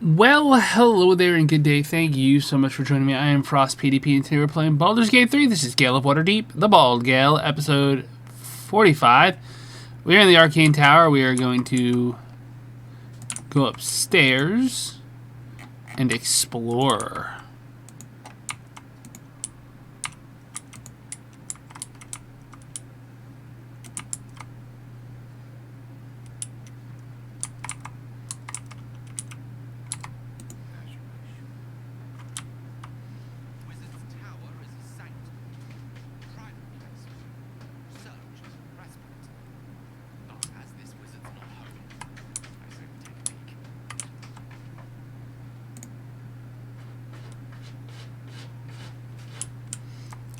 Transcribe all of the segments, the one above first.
Well, hello there and good day. Thank you so much for joining me. I am FrostPDP and today we're playing Baldur's Gate 3. This is Gale of Waterdeep, the Bald Gale, episode 45. We are in the Arcane Tower. We are going to go upstairs and explore.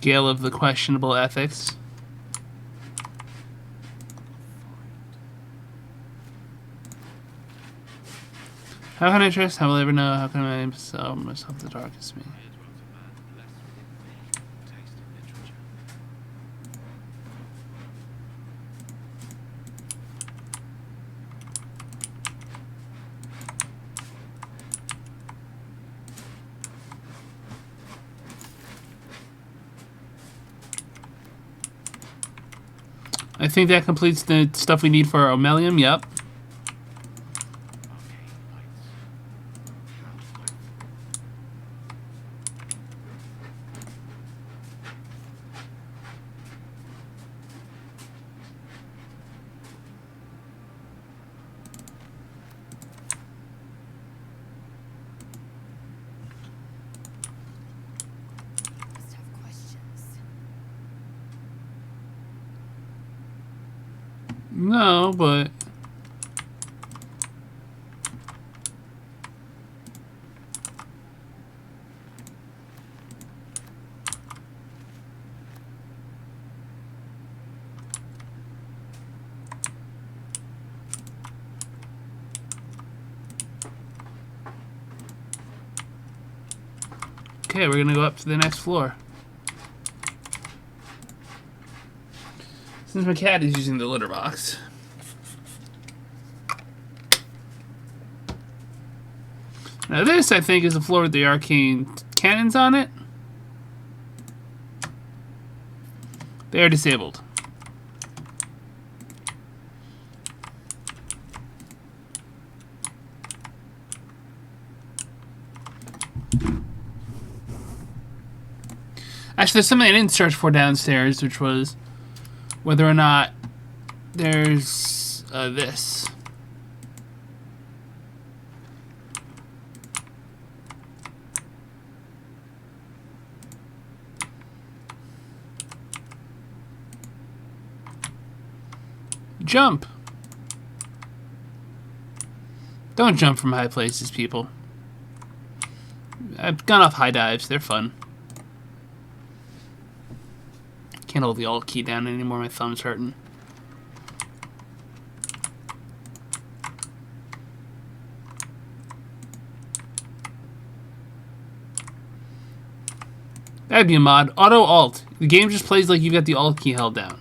Gale of the questionable ethics. How can I trust? How will I ever know? How can I sell myself the darkest me? I think that completes the stuff we need for our Omelium. Yep. No, but okay, we're gonna go up to the next floor. Since my cat is using the litter box. Now this, I think, is the floor with the arcane cannons on it. They are disabled. Actually, there's something I didn't search for downstairs, which was whether or not there's this. Jump. Don't jump from high places, people. I've gone off high dives. They're fun. Can't hold the Alt key down anymore. My thumb's hurting. That'd be a mod. Auto Alt. The game just plays like you've got the Alt key held down.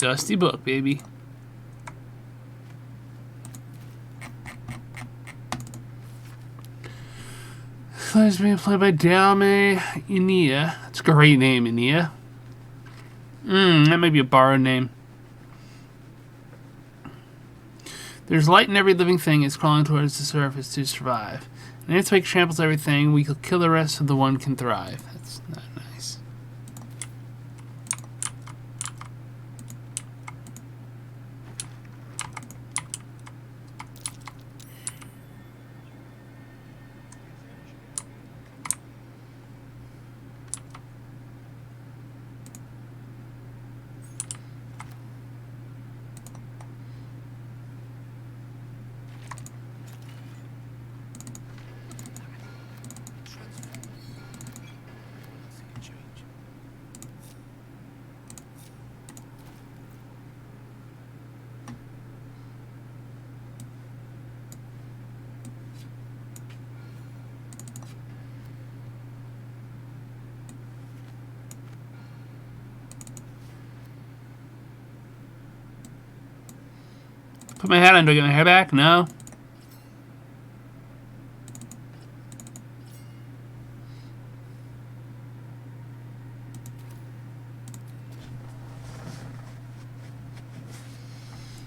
dusty book, baby. Is being played by Dalme Inia. That's a great name, Inia. That might be a borrowed name. There's light in every living thing. It's crawling towards the surface to survive. And if it tramples everything, we could kill the rest so the one can thrive. That's not nice. Put my hat on. Do I get my hair back? No.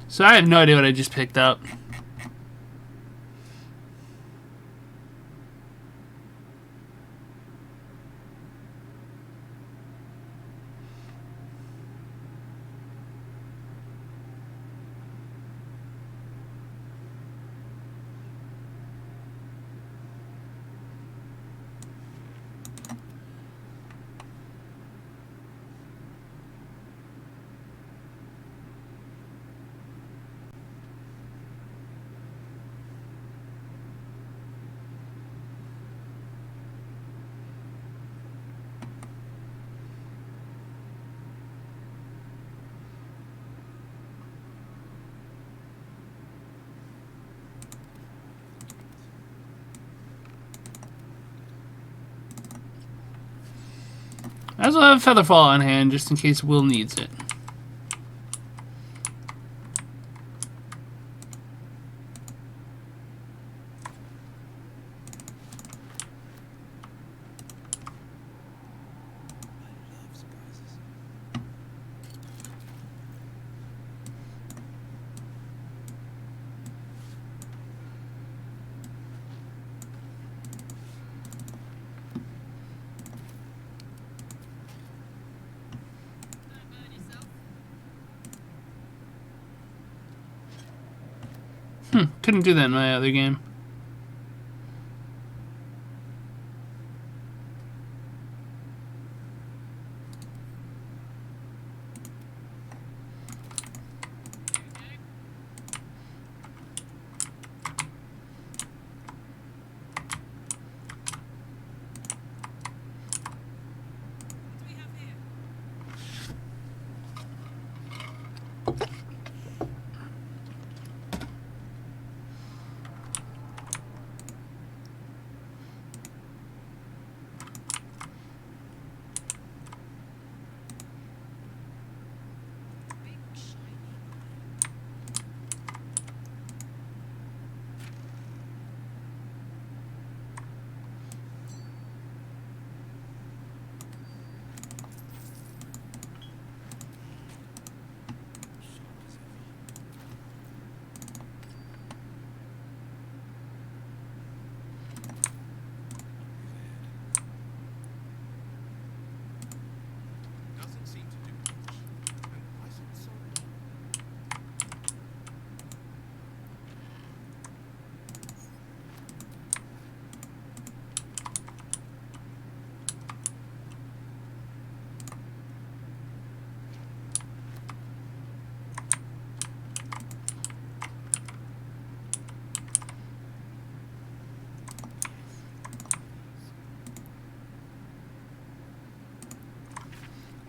So I have no idea what I just picked up. I also have Featherfall on hand just in case Will needs it. Couldn't do that in my other game.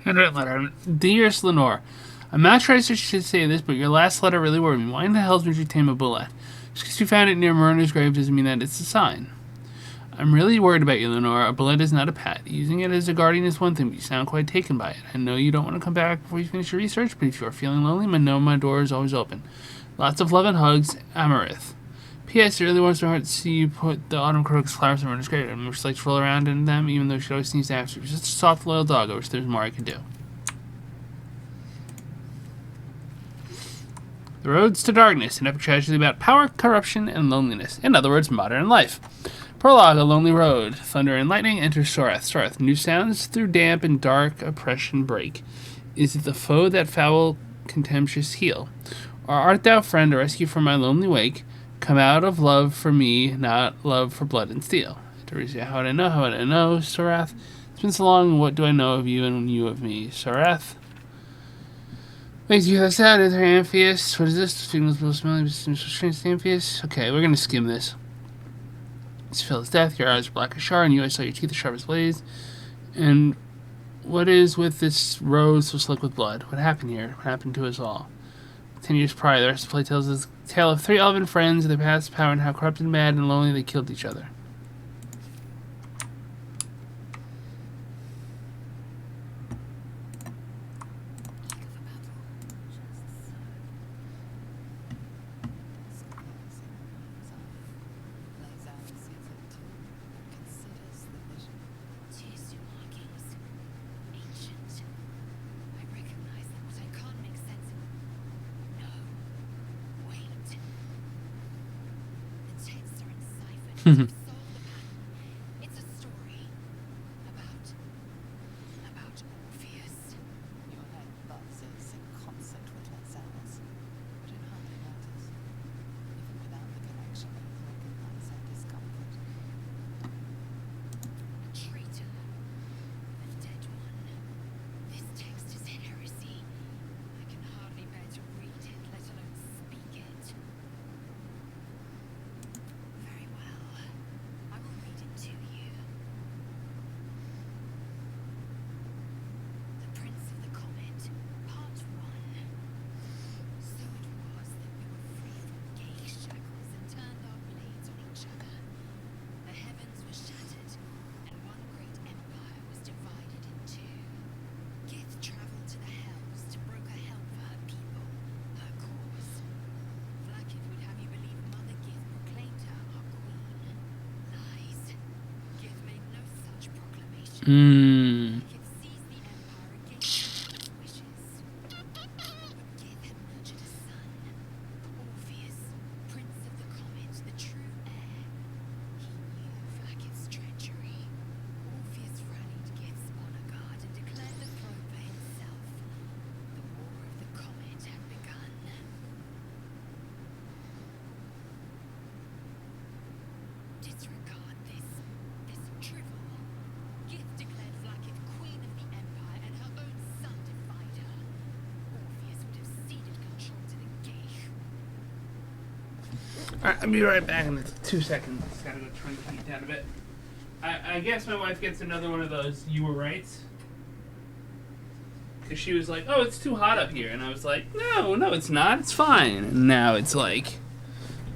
Handwritten letter. Dearest Lenore, I'm not sure I should say this, but your last letter really worried me. Why in the hell did you tame a bullet? Just because you found it near Myrna's grave doesn't mean that it's a sign. I'm really worried about you, Lenore. Blood is not a pet. Using it as a guardian is one thing, but you sound quite taken by it. I know you don't want to come back before you finish your research, but if you are feeling lonely, know my door is always open. Lots of love and hugs, Amarith. P.S. It really warms my heart to see you put the autumn crocus flowers in Murder's grave. I wish like to roll around in them, even though she always sneezes after. She's just a soft, loyal dog. I wish there was more I could do. The Roads to Darkness, an epic tragedy about power, corruption, and loneliness. In other words, modern life. Prologue, a lonely road. Thunder and lightning enter Soreth. Soreth, new sounds through damp and dark oppression break. Is it the foe that foul, contemptuous heal? Or art thou, friend, a rescue from my lonely wake? Come out of love for me, not love for blood and steel. Teresa, how would I know, Soreth? It's been so long, what do I know of you and you of me? Soreth? Makes you feel sad, is there Amphius? What is this? Signals will smelling, strange Amphius? Okay, we're gonna skim this. It's Phil's death, your eyes are black as char, and you I saw your teeth as sharp as blades. And what is with this road so slick with blood? What happened here? What happened to us all? 10 years prior, the rest of the play tells us the tale of 3 elven friends, their past power, and how corrupted, mad, and lonely they killed each other. It's a story about Orpheus. Your head buzzes in concert with ourselves, but it hardly matters. Even without the connection, you recognize our discomfort. A traitor, a dead one. This text is heresy. I can hardly bear to read it, let alone speak it. Very well. I will read it to you. The Prince of the Comet, Part 1. So it was that we were free from Gale shackles and turned our blades on each other. The heavens were shattered, and one great empire was divided in two. Gith traveled to the Hells to broker help for her people, her cause. Vlaakith would have you believe Mother Gith proclaimed her our queen. Lies. Gith made no such proclamation. Vlaakith seized the empire against his wishes. But Gith had nurtured a son, Orpheus, Prince of the Comet, the true heir. He knew Vlaakith's treachery. Orpheus rallied Gith's honor guard and declared the throne for himself. The War of the Comet had begun. Disregard this drivel. Gith declared Vlaakith queen of the empire, and her own son defied her. Orpheus would have ceded control to the Gale. Alright, I'll be right back in 2 seconds. Just gotta go turn the heat down a bit. I guess my wife gets another one of those "you were right," because she was like, "Oh, it's too hot up here," and I was like, "No, it's not. It's fine." And now it's like,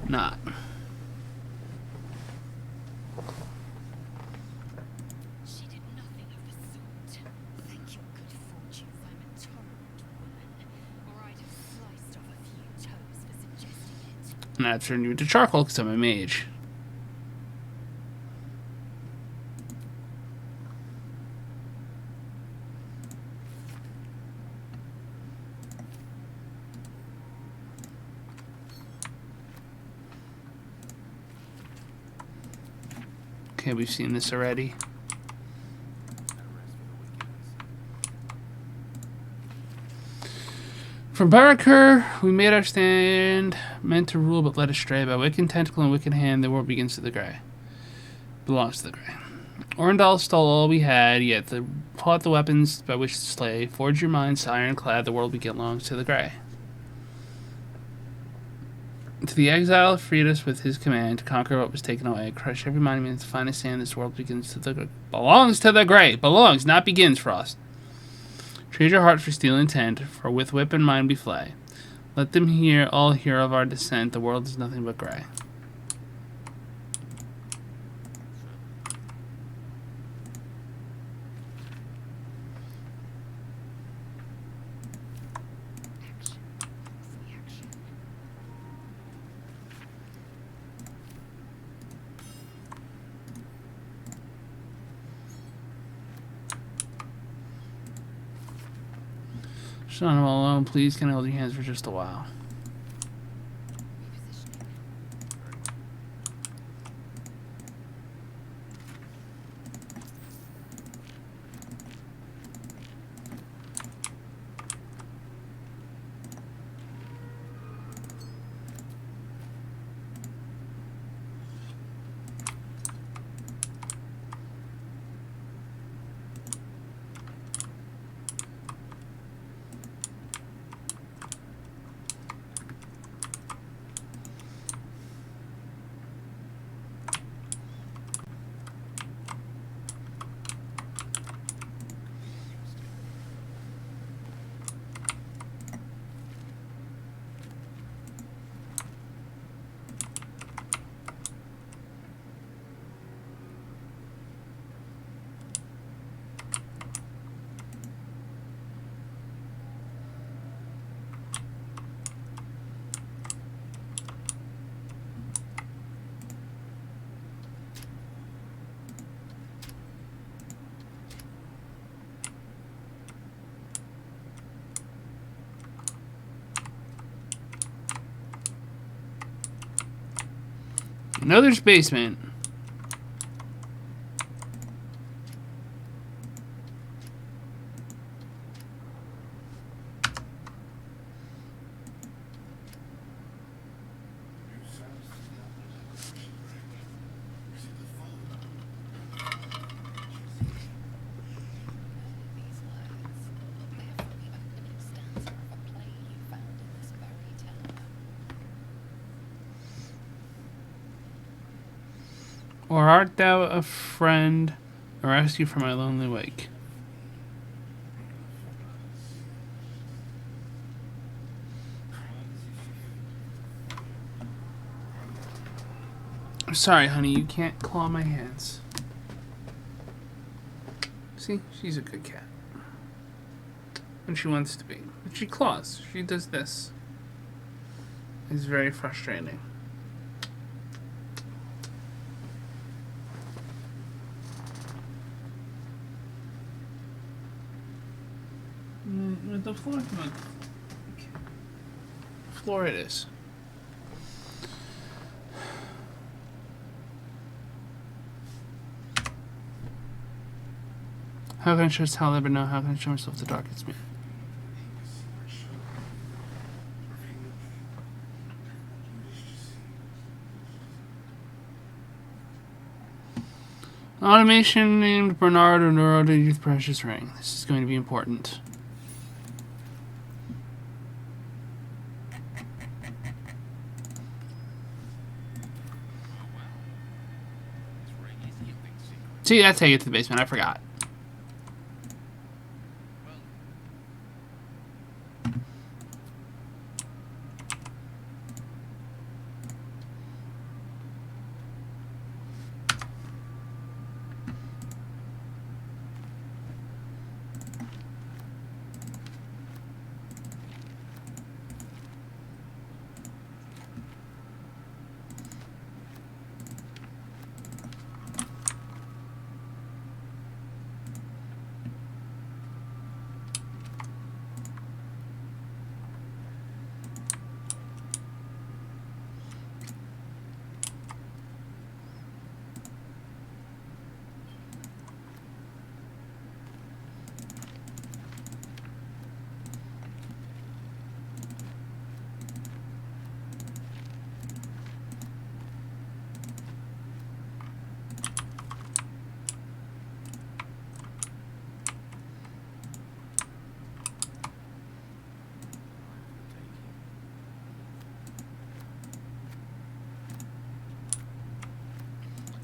not. She did nothing of the sort. Thank your good fortunes I'm a tolerant woman, or I'd have sliced off a few toes for suggesting it. And I've turned you into charcoal because I'm a mage. Okay, we've seen this already. From Barakur, we made our stand, meant to rule but led astray by wicked tentacle and wicked hand. The world begins to the gray. Belongs to the gray. Orndal stole all we had, yet fought the weapons by which to slay. Forge your minds ironclad, the world belongs to the gray. To the exile, freed us with his command to conquer what was taken away. Crush every monument to finest sand. This world begins to the belongs to the gray. Belongs, not begins, Frost. Trade your heart for steel intent, for with whip and mind we flay. Let them all hear of our descent. The world is nothing but gray. Son, I'm all alone. Please, can I hold your hands for just a while? No, there's basement. These words, they are from the opening stanza of a play you found in this very tower. Or art thou a friend, a rescue from my lonely wake? Sorry, honey, you can't claw my hands. See, she's a good cat. And she wants to be. But she claws. She does this. It's very frustrating. The floor, come on. Floor it is. How can I trust how I ever know? How can I show myself the darkest me? Automation named Bernard or Noro to Youth Precious Ring. This is going to be important. See, that's how you get to the basement. I forgot.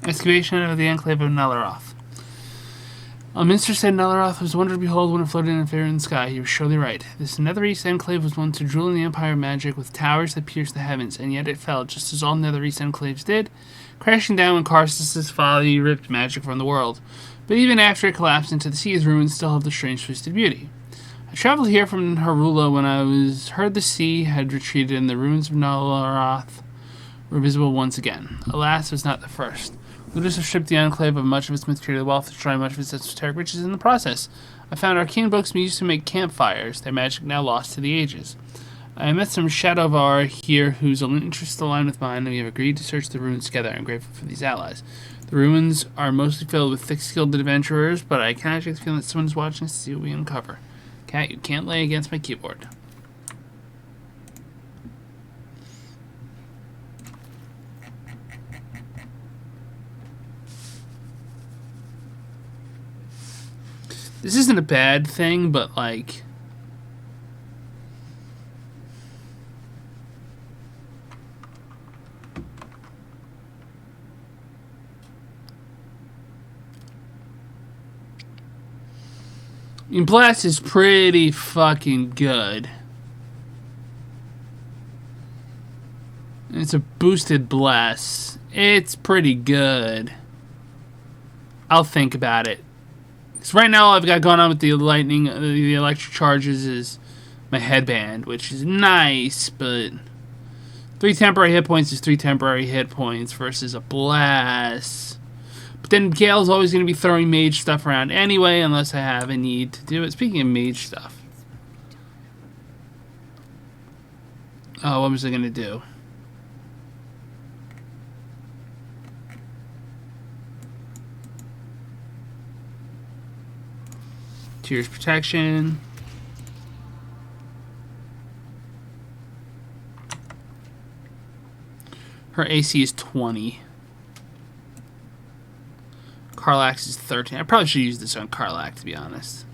Excavation of the enclave of Nelaroth. A minster said Nelaroth was wonder to behold when it floated in a fair in the sky. He was surely right. This Nether-East enclave was once a jewel in the empire of magic with towers that pierced the heavens, and yet it fell, just as all Nether-East enclaves did, crashing down when Karsus' folly ripped magic from the world. But even after it collapsed into the sea, its ruins still held a strange twisted beauty. I traveled here from Harula when I heard the sea had retreated and the ruins of Nelaroth were visible once again. Alas, it was not the first. Looters have stripped the Enclave of much of its material wealth, destroying much of its esoteric riches in the process. I found arcane books used to make campfires, their magic now lost to the ages. I met some Shadowvar here whose interests align with mine, and we have agreed to search the ruins together. I'm grateful for these allies. The ruins are mostly filled with thick, skilled adventurers, but I can't actually feel that someone's watching us to see what we uncover. Cat, you can't lay against my keyboard. This isn't a bad thing, but like... I mean, Blast is pretty fucking good. It's a boosted Blast. It's pretty good. I'll think about it. Because right now all I've got going on with the lightning, the electric charges is my headband, which is nice, but 3 temporary hit points is 3 temporary hit points versus a Blast. But then Gale's always going to be throwing mage stuff around anyway, unless I have a need to do it. Speaking of mage stuff. Oh, what was I going to do? Tears protection. Her AC is 20. Karlak's is 13. I probably should use this on Karlak, to be honest.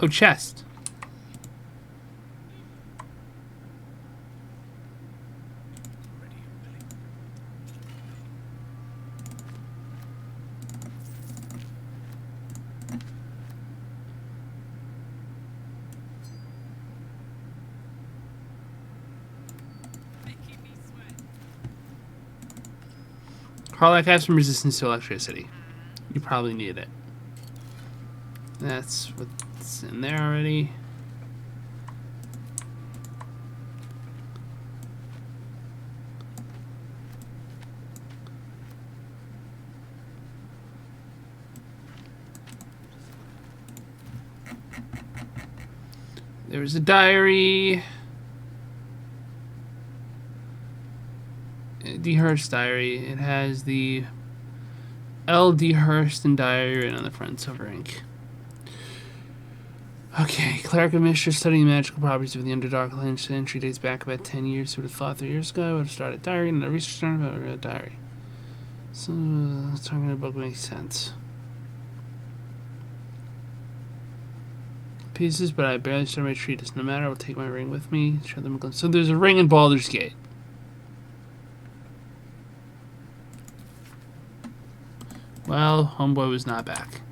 Oh, chest. Karlak has some resistance to electricity. You probably need it. That's what's in there already. There was a diary. D. Hurst diary. It has the L. D. Hurston diary written on the front, silver ink. Okay, Cleric of Mistress studying the magical properties of the Underdark Land entry dates back about 10 years. Who would have thought 3 years ago? I would have started a diary and a research started about a diary. So, talking about a book makes sense. Pieces, but I barely started my treatise. No matter, I will take my ring with me. Show them a glimpse. So there's a ring in Baldur's Gate. Well, homeboy was not back.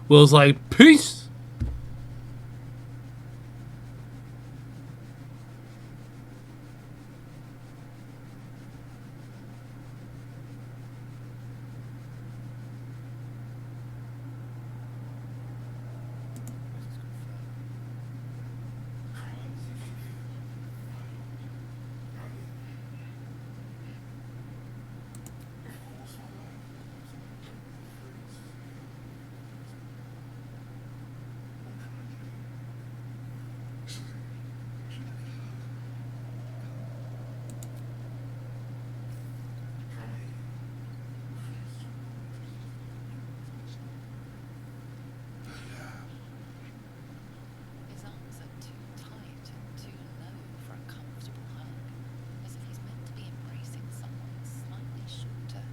Will's like, peace. His arms are too tight and too low for a comfortable hug, as if he's meant to be embracing someone slightly shorter.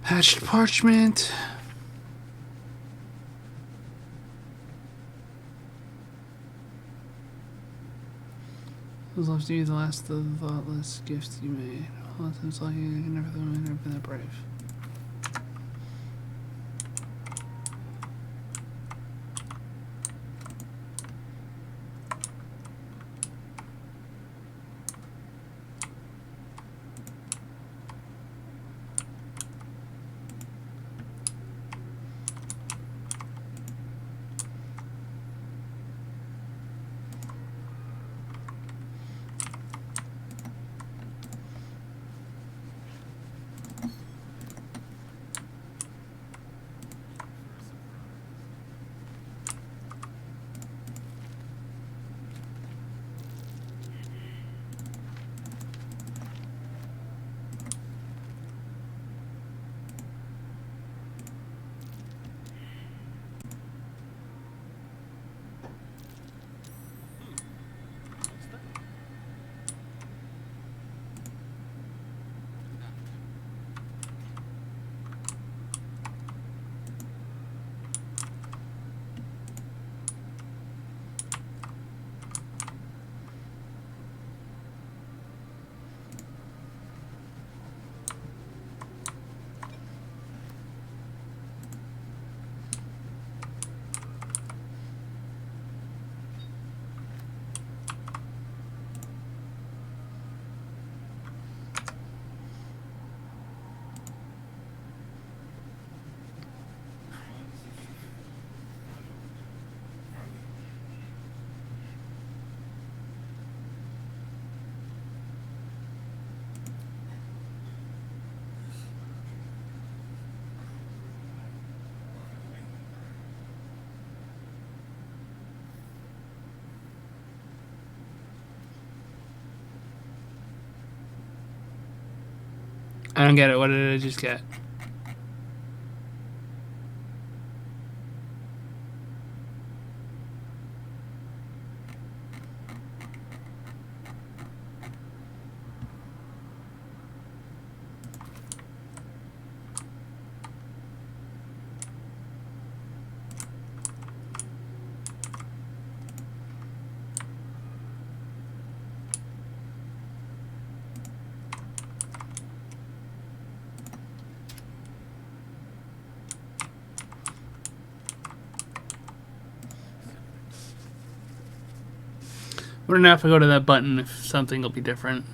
Patched parchment. Who's left to you the last of the thoughtless gifts you made? Well, it seems like you never been that brave. I don't get it. What did I just get? Wonder now if I go to that button if something will be different.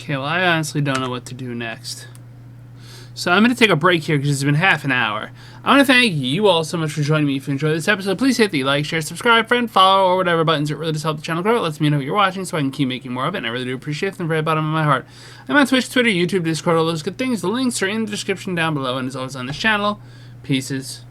Okay, well, I honestly don't know what to do next. So I'm going to take a break here because it's been half an hour. I want to thank you all so much for joining me. If you enjoyed this episode, please hit the like, share, subscribe, friend, follow, or whatever buttons that really just help the channel grow. It lets me know you're watching so I can keep making more of it, and I really do appreciate it from the very bottom of my heart. I'm on Twitch, Twitter, YouTube, Discord, all those good things. The links are in the description down below, and as always on this channel, pieces.